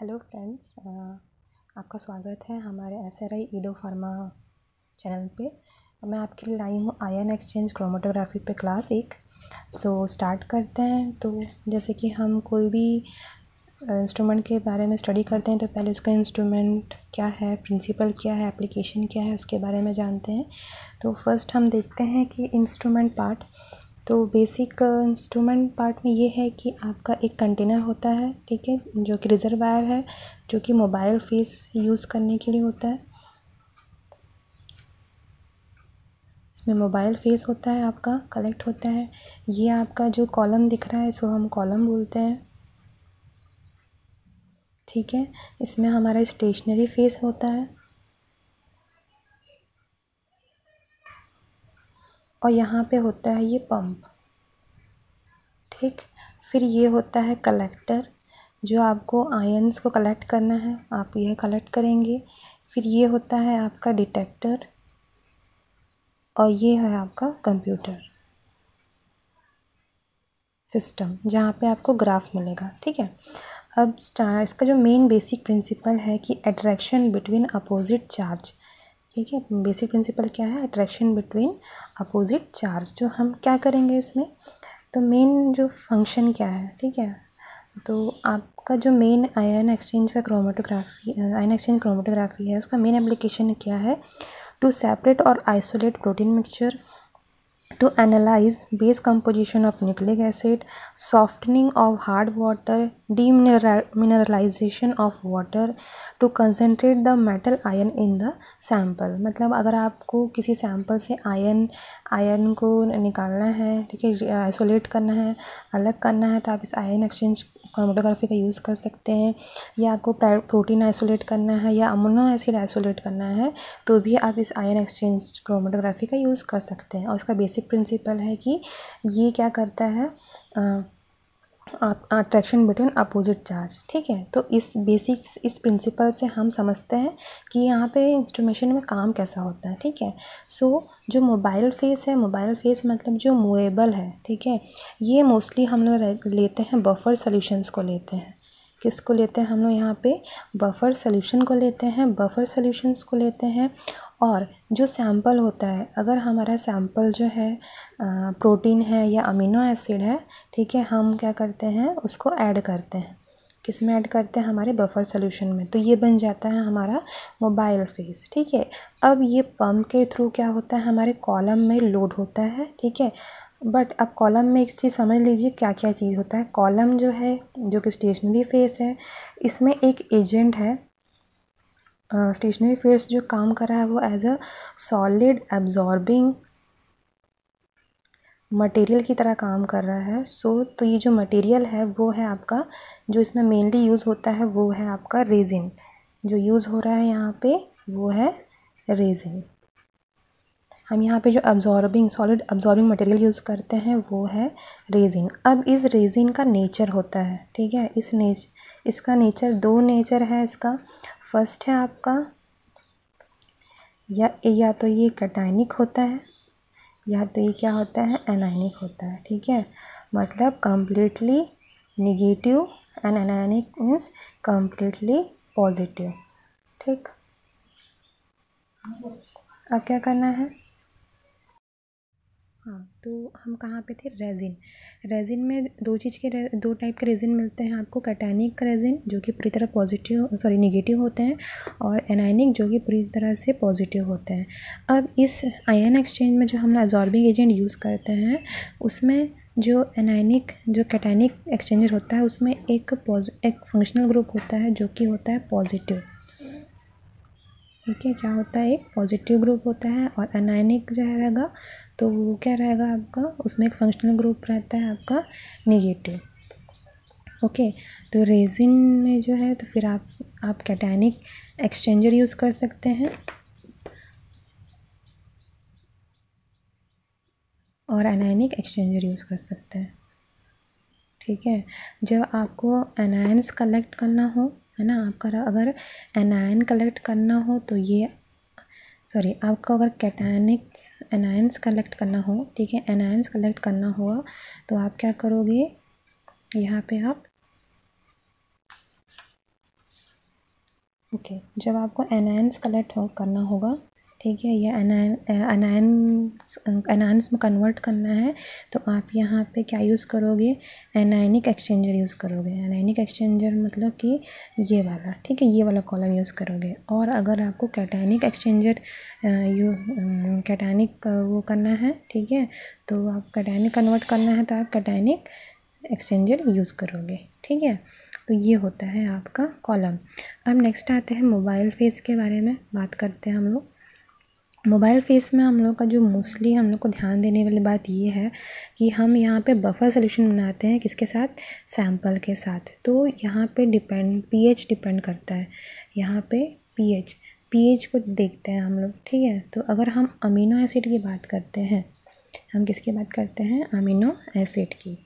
Hello friends, आपका स्वागत है हमारे SRI ईडो फार्मा चैनल पे। मैं आपके लिए लाई हूँ आयन एक्सचेंज क्रोमेटोग्राफी पे क्लास 1। स्टार्ट करते हैं। तो जैसे कि हम कोई भी इंस्ट्रूमेंट के बारे में स्टडी करते हैं तो पहले उसका इंस्ट्रूमेंट क्या है, प्रिंसिपल क्या है, एप्लीकेशन क्या है, उसके बारे में जानते हैं। तो फर्स्ट हम देखते हैं कि इंस्ट्रूमेंट पार्ट। तो बेसिक इंस्ट्रूमेंट पार्ट में ये है कि आपका एक कंटेनर होता है, ठीक है, जो कि रिजर्वायर है, जो कि मोबाइल फेस यूज़ करने के लिए होता है। इसमें मोबाइल फेस होता है, आपका कलेक्ट होता है। ये आपका जो कॉलम दिख रहा है इसको हम कॉलम बोलते हैं, ठीक है। इसमें हमारा स्टेशनरी फेस होता है और यहाँ पे होता है ये पंप, ठीक। फिर ये होता है कलेक्टर, जो आपको आयन्स को कलेक्ट करना है, आप यह कलेक्ट करेंगे। फिर ये होता है आपका डिटेक्टर और ये है आपका कंप्यूटर सिस्टम, जहाँ पे आपको ग्राफ मिलेगा, ठीक है। अब इसका जो मेन बेसिक प्रिंसिपल है कि अट्रैक्शन बिटवीन अपोजिट चार्ज, ठीक है। बेसिक प्रिंसिपल क्या है? Attraction between opposite charge. जो हम क्या करेंगे इसमें, तो मेन जो फंक्शन क्या है, ठीक है। तो आपका जो मेन आयन एक्सचेंज क्रोमेटोग्राफी है, उसका मेन एप्लीकेशन क्या है? टू सेपरेट और isolate protein mixture, to analyze base composition of nucleic acid, softening of hard water, demineralization of water, to concentrate the metal ion in the sample। मतलब अगर आपको किसी sample से आयन को निकालना है, ठीक है, आइसोलेट करना है, अलग करना है, तो आप इस आयन एक्सचेंज क्रोमेटोग्राफी का यूज़ कर सकते हैं। या आपको प्रोटीन आइसोलेट करना है या अमीनो एसिड आइसोलेट करना है तो भी आप इस आयन एक्सचेंज क्रोमेटोग्राफी का यूज़ कर सकते हैं। और इसका बेसिक प्रिंसिपल है कि ये क्या करता है, अट्रैक्शन बिटवीन अपोजिट चार्ज, ठीक है। तो इस प्रिंसिपल से हम समझते हैं कि यहाँ पे इंस्ट्रूमेशन में काम कैसा होता है, ठीक है। जो मोबाइल फेस है, मोबाइल फेस मतलब जो मूवेबल है, ठीक है, ये मोस्टली हम लोग लेते हैं बफर सोल्यूशंस को लेते हैं। किसको लेते हैं हम लोग यहाँ पे? बफर सोल्यूशन को लेते हैं, बफर सोल्यूशंस को लेते हैं। और जो सैंपल होता है, अगर हमारा सैंपल जो है प्रोटीन है या अमीनो एसिड है, ठीक है, हम क्या करते हैं, उसको ऐड करते हैं। किस में ऐड करते हैं? हमारे बफर सोल्यूशन में। तो ये बन जाता है हमारा मोबाइल फेस, ठीक है। अब ये पंप के थ्रू क्या होता है, हमारे कॉलम में लोड होता है, ठीक है। बट अब कॉलम में एक चीज़ समझ लीजिए क्या क्या चीज़ होता है। कॉलम जो है, जो कि स्टेशनरी फेस है, इसमें एक एजेंट है। स्टेशनरी फेस जो काम कर रहा है वो as a solid absorbing material की तरह काम कर रहा है। तो ये जो मटेरियल है वो है आपका, जो इसमें मेनली यूज़ होता है वो है आपका रेजिन। जो यूज़ हो रहा है यहाँ पे वो है रेजिन। हम यहाँ पे जो सॉलिड अब्जॉर्बिंग मटेरियल यूज़ करते हैं वो है रेजिन। अब इस रेजिन का नेचर होता है, ठीक है, इसका नेचर, दो नेचर है इसका। फर्स्ट है आपका या तो ये कैटायनिक होता है या तो ये क्या होता है, एनायनिक होता है, ठीक है। मतलब completely negative and anionic means completely positive, ठीक। अब क्या करना है, हाँ, तो हम कहाँ पे थे? रेजिन में दो टाइप के रेजिन मिलते हैं आपको। कैटायनिक रेजिन जो कि पूरी तरह निगेटिव होते हैं, और एनायनिक जो कि पूरी तरह से पॉजिटिव होते हैं। अब इस आयन एक्सचेंज में जो हम एब्जॉर्बिंग एजेंट यूज़ करते हैं, उसमें जो कैटायनिक एक्सचेंजर होता है उसमें एक फंक्शनल ग्रुप होता है जो कि होता है पॉजिटिव, ठीक है। क्या होता है? एक पॉजिटिव ग्रुप होता है। और एनायनिक जो रहेगा तो वो क्या रहेगा आपका, उसमें एक फंक्शनल ग्रुप रहता है आपका नेगेटिव, ओके। तो रेजिन में जो है तो फिर आप कैटायनिक एक्सचेंजर यूज़ कर सकते हैं और एनायनिक एक्सचेंजर यूज़ कर सकते हैं, ठीक है। जब आपको एनायंस कलेक्ट करना हो, है ना, आपका अगर एनायन कलेक्ट करना हो तो आपको अगर एनायंस कलेक्ट करना हो, ठीक है, एनायंस कलेक्ट करना हुआ तो आप क्या करोगे, यहाँ पे आप ओके, जब आपको एनायंस कलेक्ट करना होगा, ठीक है, या एनायंस में कन्वर्ट करना है, तो आप यहाँ पे क्या यूज़ करोगे, एनायनिक एक्सचेंजर यूज़ करोगे। एनायनिक एक्सचेंजर मतलब कि ये वाला, ठीक है, ये वाला कॉलम यूज़ करोगे। और अगर आपको कैटायनिक एक्सचेंजर कैटायनिक वो करना है, ठीक है, तो आप कैटायनिक कन्वर्ट करना है तो आप कैटायनिक एक्सचेंजर यूज़ करोगे, ठीक है। तो ये होता है आपका कॉलम। अब नेक्स्ट आते हैं मोबाइल फेस के बारे में बात करते हैं हम लोग। मोबाइल फेस में हम लोग का जो मोस्टली हम लोग को ध्यान देने वाली बात ये है कि हम यहाँ पे बफर सोल्यूशन बनाते हैं, किसके साथ, सैंपल के साथ। तो यहाँ पे पीएच डिपेंड करता है, यहाँ पे पीएच को देखते हैं हम लोग, ठीक है। तो अगर हम अमीनो एसिड की बात करते हैं, हम किसकी बात करते हैं, अमीनो एसिड की,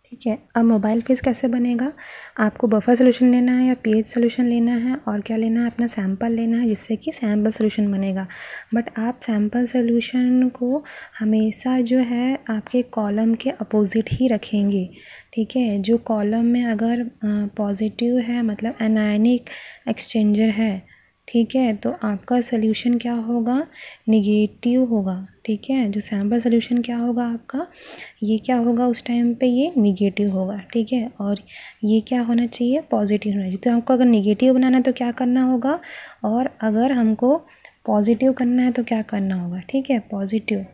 ठीक है। अब मोबाइल फेस कैसे बनेगा, आपको बफर सोल्यूशन लेना है या पीएच सोल्यूशन लेना है, और क्या लेना है, अपना सैंपल लेना है, जिससे कि सैंपल सोल्यूशन बनेगा। बट आप सैंपल सोल्यूशन को हमेशा जो है आपके कॉलम के अपोजिट ही रखेंगे, ठीक है। जो कॉलम में अगर पॉजिटिव है, मतलब एनायनिक एक्सचेंजर है, ठीक है, तो आपका सोल्यूशन क्या होगा, निगेटिव होगा, ठीक है। जो सैंपल सोल्यूशन क्या होगा आपका, ये क्या होगा उस टाइम पे, ये निगेटिव होगा, ठीक है। और ये क्या होना चाहिए, पॉजिटिव होना चाहिए। तो हमको अगर निगेटिव बनाना है तो क्या करना होगा, और अगर हमको पॉजिटिव करना है तो क्या करना होगा, ठीक है, पॉजिटिव।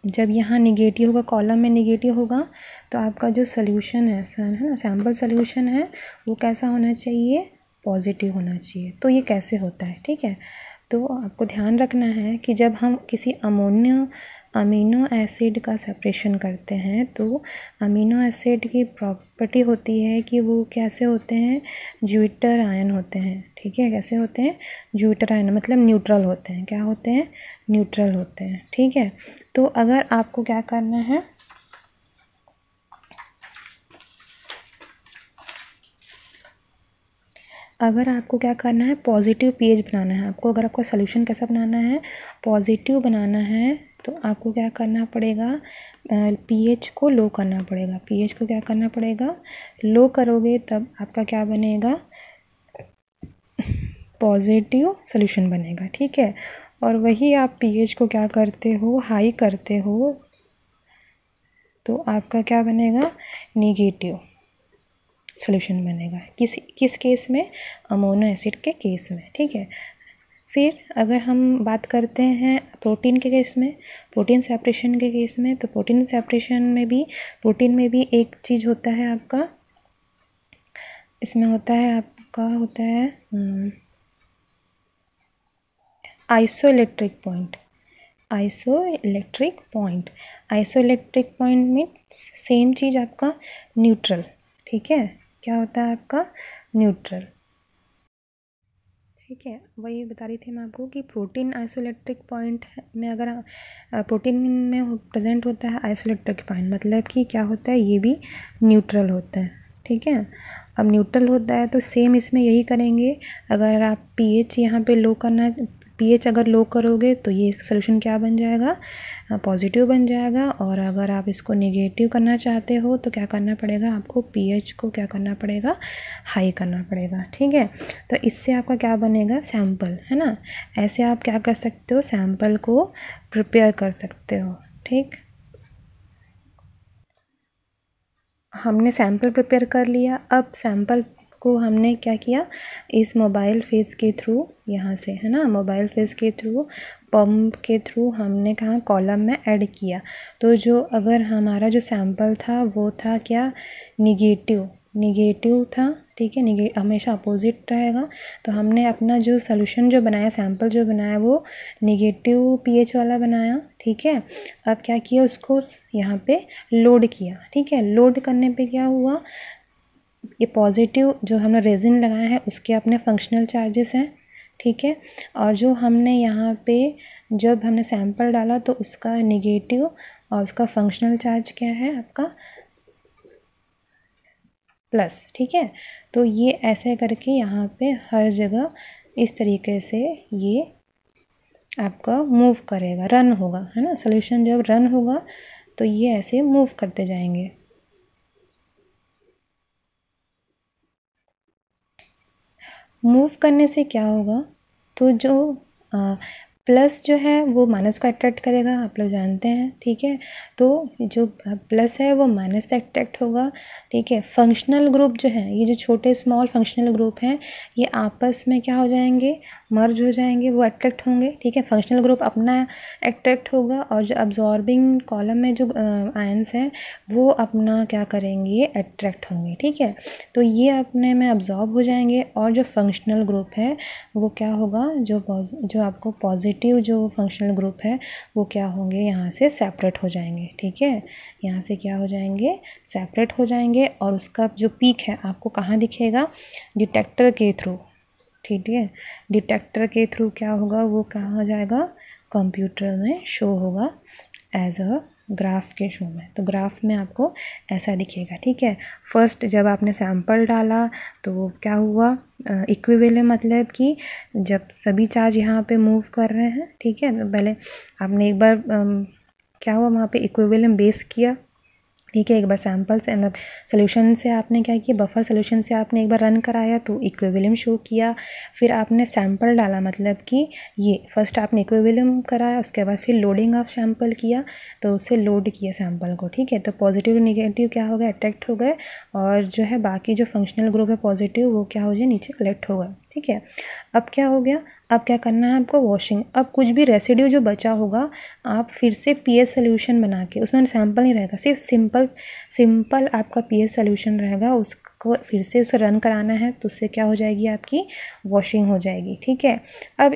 जब यहाँ निगेटिव होगा, कॉलम में निगेटिव होगा, तो आपका जो सोल्यूशन है ना, सैंपल सोल्यूशन है, वो कैसा होना चाहिए, पॉजिटिव होना चाहिए। तो ये कैसे होता है, ठीक है। तो आपको ध्यान रखना है कि जब हम किसी अमीनो एसिड का सेपरेशन करते हैं, तो अमीनो एसिड की प्रॉपर्टी होती है कि वो कैसे होते हैं, ज्विटर आयन होते हैं, ठीक है। कैसे होते हैं, ज्विटर आयन, मतलब न्यूट्रल होते हैं। क्या होते हैं, न्यूट्रल होते हैं, ठीक है। तो अगर आपको क्या करना है, अगर आपको क्या करना है, पॉजिटिव पीएच बनाना है आपको, अगर आपका सोल्यूशन कैसा बनाना है, पॉजिटिव बनाना है, तो आपको क्या करना पड़ेगा, पीएच को लो करना पड़ेगा। पीएच को क्या करना पड़ेगा, लो करोगे तब आपका क्या बनेगा, पॉजिटिव सोल्यूशन बनेगा, ठीक है। और वही आप पीएच को क्या करते हो, हाई करते हो, तो आपका क्या बनेगा, नेगेटिव सोल्यूशन बनेगा। किस केस में, अमीनो एसिड के केस में, ठीक है। फिर अगर हम बात करते हैं प्रोटीन के केस में, प्रोटीन सेपरेशन के केस में, तो प्रोटीन सेपरेशन में भी, प्रोटीन में भी एक चीज़ होता है आपका, इसमें होता है आपका, होता है आइसोइलेक्ट्रिक पॉइंट। आइसोइलेक्ट्रिक पॉइंट में सेम चीज़ आपका न्यूट्रल, ठीक है। क्या होता है आपका, न्यूट्रल, ठीक है। वही बता रही थी मैं आपको कि प्रोटीन आइसोइलेक्ट्रिक पॉइंट में, अगर प्रोटीन में प्रेजेंट होता है आइसोइलेक्ट्रिक पॉइंट, मतलब कि क्या होता है, ये भी न्यूट्रल होता है, ठीक है। अब न्यूट्रल होता है तो सेम इसमें यही करेंगे। अगर आप पीएच यहाँ पे लो करना, पीएच अगर लो करोगे तो ये सोल्यूशन क्या बन जाएगा, पॉजिटिव बन जाएगा। और अगर आप इसको नेगेटिव करना चाहते हो तो क्या करना पड़ेगा, आपको पीएच को क्या करना पड़ेगा, हाई करना पड़ेगा, ठीक है। तो इससे आपका क्या बनेगा, सैंपल, है ना। ऐसे आप क्या कर सकते हो, सैंपल को प्रिपेयर कर सकते हो, ठीक। हमने सैंपल प्रिपेयर कर लिया। अब सैंपल को हमने क्या किया, इस मोबाइल फेस के थ्रू, यहाँ से, है ना, मोबाइल फेस के थ्रू, पंप के थ्रू हमने कहाँ, कॉलम में ऐड किया। तो जो अगर हमारा जो सैंपल था वो था क्या, निगेटिव था, ठीक है। हमेशा अपोजिट रहेगा। तो हमने अपना जो सोल्यूशन जो बनाया, सैंपल जो बनाया, वो निगेटिव पीएच वाला बनाया, ठीक है। अब क्या किया, उसको यहाँ पे लोड किया, ठीक है। लोड करने पे क्या हुआ, ये पॉजिटिव जो हमने रेजिन लगाया है उसके अपने फंक्शनल चार्जेस हैं, ठीक है। और जो हमने यहाँ पे जब हमने सैंपल डाला तो उसका नेगेटिव और उसका फंक्शनल चार्ज क्या है आपका, प्लस, ठीक है। तो ये ऐसे करके यहाँ पे हर जगह इस तरीके से ये आपका मूव करेगा, रन होगा, है ना। सोल्यूशन जब रन होगा तो ये ऐसे मूव करते जाएंगे। मूव करने से क्या होगा, तो जो प्लस जो है वो माइनस को अट्रैक्ट करेगा, आप लोग जानते हैं, ठीक है। तो जो प्लस है वो माइनस से अट्रैक्ट होगा, ठीक है। फंक्शनल ग्रुप जो है, ये जो छोटे स्मॉल फंक्शनल ग्रुप हैं, ये आपस में क्या हो जाएंगे, मर्ज हो जाएंगे, वो अट्रैक्ट होंगे, ठीक है। फंक्शनल ग्रुप अपना अट्रैक्ट होगा और जो अब्जॉर्बिंग कॉलम में जो आयंस हैं वो अपना क्या करेंगे, अट्रैक्ट होंगे, ठीक है। तो ये अपने में अब्जॉर्ब हो जाएंगे और जो फंक्शनल ग्रुप है वो क्या होगा, जो आपको पॉजिटिव जो फंक्शनल ग्रुप है वो क्या होंगे, यहाँ से सेपरेट हो जाएंगे, ठीक है। यहाँ से क्या हो जाएंगे, सेपरेट हो जाएंगे और उसका जो पीक है आपको कहाँ दिखेगा, डिटेक्टर के थ्रू, ठीक है। डिटेक्टर के थ्रू क्या होगा, वो कहाँ हो जाएगा, कंप्यूटर में शो होगा एज अ ग्राफ के शो में। तो ग्राफ में आपको ऐसा दिखेगा, ठीक है। फर्स्ट जब आपने सैंपल डाला तो वो क्या हुआ, इक्विवेलेंट, मतलब कि जब सभी चार्ज यहाँ पे मूव कर रहे हैं, ठीक है। तो पहले आपने एक बार क्या हुआ, वहाँ पे इक्विवेलेंट बेस किया, ठीक है। एक बार सैम्पल से मतलब सोल्यूशन से आपने क्या किया, बफर सोल्यूशन से आपने एक बार रन कराया तो इक्विवेलेंट शो किया। फिर आपने सैंपल डाला, मतलब कि ये फर्स्ट आपने इक्विवेलेंट कराया, उसके बाद फिर लोडिंग ऑफ सैंपल किया, तो उससे लोड किया सैंपल को, ठीक है। तो पॉजिटिव नेगेटिव क्या हो गया, अट्रैक्ट हो गए, और जो है बाकी जो फंक्शनल ग्रुप है पॉजिटिव वो क्या हो जाए, नीचे कलेक्ट हो गया, ठीक है। अब क्या हो गया, अब क्या करना है आपको, वॉशिंग। अब कुछ भी रेसिड्यू जो बचा होगा आप फिर से पीएच सोल्यूशन बना के, उसमें सैंपल नहीं रहेगा, सिर्फ सिंपल आपका पीएच सोल्यूशन रहेगा, उसको फिर से उसे रन कराना है, तो उससे क्या हो जाएगी, आपकी वॉशिंग हो जाएगी, ठीक है। अब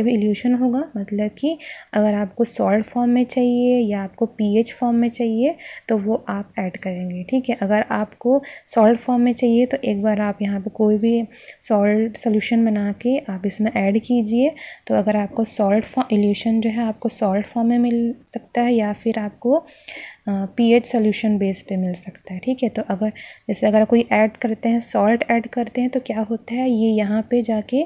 इल्यूशन होगा, मतलब कि अगर आपको सॉल्ट फॉर्म में चाहिए या आपको पीएच फॉर्म में चाहिए तो वो आप ऐड करेंगे, ठीक है। अगर आपको सॉल्ट फॉर्म में चाहिए तो एक बार आप यहाँ पे कोई भी सॉल्ट सोल्यूशन बना के आप इसमें ऐड कीजिए। तो अगर आपको सॉल्ट फॉर्म इल्यूशन जो है आपको सॉल्ट फॉर्म में मिल सकता है या फिर आपको पीएच सोल्यूशन बेस पे मिल सकता है, ठीक है। तो अगर कोई ऐड करते हैं, सॉल्ट ऐड करते हैं, तो क्या होता है, ये यहाँ पे जाके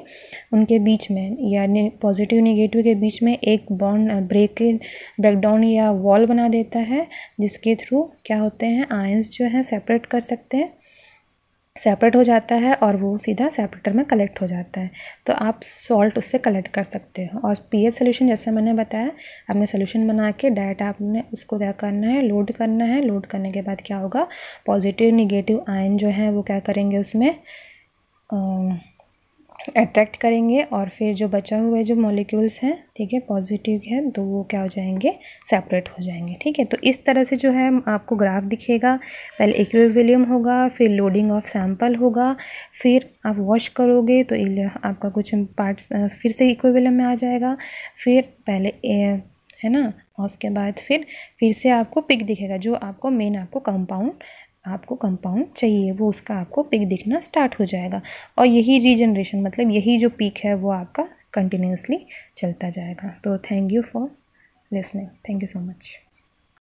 उनके बीच में यानी पॉजिटिव नेगेटिव के बीच में एक बॉन्ड ब्रेकडाउन या वॉल बना देता है, जिसके थ्रू क्या होते हैं, आयंस जो है सेपरेट कर सकते हैं, सेपरेट हो जाता है और वो सीधा सेपरेटर में कलेक्ट हो जाता है। तो आप सॉल्ट उससे कलेक्ट कर सकते हो। और पीएच सोल्यूशन जैसे मैंने बताया, आपने सोल्यूशन बना के डायरेक्ट आपने उसको क्या करना है, लोड करना है। लोड करने के बाद क्या होगा, पॉजिटिव निगेटिव आयन जो है वो क्या करेंगे, उसमें अट्रैक्ट करेंगे और फिर जो बचा हुए जो मॉलिक्यूल्स हैं, ठीक है, पॉजिटिव है, तो वो क्या हो जाएंगे, सेपरेट हो जाएंगे, ठीक है। तो इस तरह से जो है आपको ग्राफ दिखेगा, पहले इक्विलिब्रियम होगा, फिर लोडिंग ऑफ सैंपल होगा, फिर आप वॉश करोगे तो आपका कुछ पार्ट्स फिर से इक्विलिब्रियम में आ जाएगा, फिर पहले है ना, और उसके बाद फिर से आपको पिक दिखेगा, जो आपको मेन आपको कंपाउंड चाहिए वो उसका आपको पिक दिखना स्टार्ट हो जाएगा। और यही रीजनरेशन, मतलब यही जो पिक है वो आपका कंटिन्यूसली चलता जाएगा। तो thank you for listening, thank you so much.